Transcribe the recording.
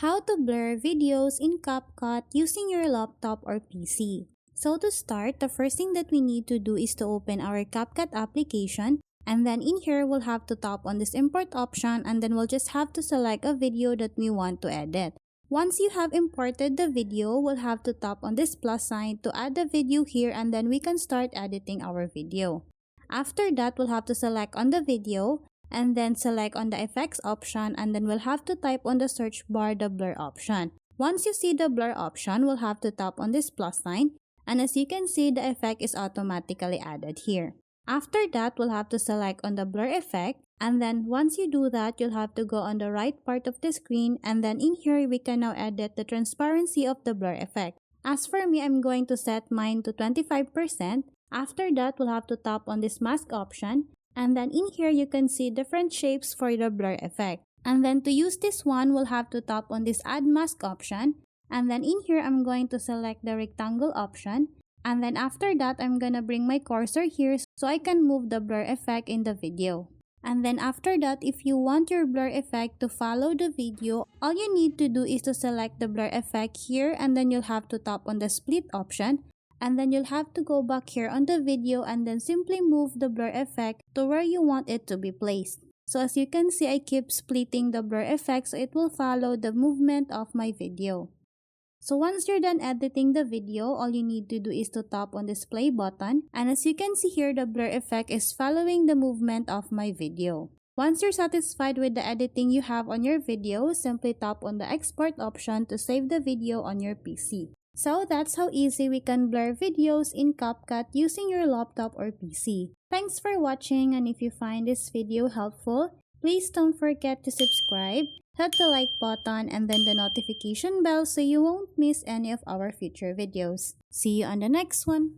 How to blur videos in CapCut using your laptop or PC. So to start, the first thing that we need to do is to open our CapCut application, and then in here we'll have to tap on this import option, and then we'll just have to select a video that we want to edit. Once you have imported the video, we'll have to tap on this plus sign to add the video here, and then we can start editing our video. After that, we'll have to select on the video, and then select on the effects option, and then we'll have to type on the search bar the blur option. Once you see the blur option, we'll have to tap on this plus sign, and as you can see, the effect is automatically added here. After that, we'll have to select on the blur effect, and then once you do that, you'll have to go on the right part of the screen, and then in here we can now edit the transparency of the blur effect. As for me, I'm going to set mine to 25%. After that, we'll have to tap on this mask option, and then in here you can see different shapes for the blur effect. And then to use this one, we'll have to tap on this add mask option, and then in here I'm going to select the rectangle option, and then after that I'm gonna bring my cursor here so I can move the blur effect in the video. And then after that, if you want your blur effect to follow the video, all you need to do is to select the blur effect here, and then you'll have to tap on the split option, and then you'll have to go back here on the video and then simply move the blur effect to where you want it to be placed. So as you can see, I keep splitting the blur effect so it will follow the movement of my video. So once you're done editing the video, all you need to do is to tap on this play button, and as you can see here, the blur effect is following the movement of my video. Once you're satisfied with the editing you have on your video, simply tap on the export option to save the video on your PC. So that's how easy we can blur videos in CapCut using your laptop or PC. Thanks for watching, and if you find this video helpful, please don't forget to subscribe, hit the like button, and then the notification bell so you won't miss any of our future videos. See you on the next one!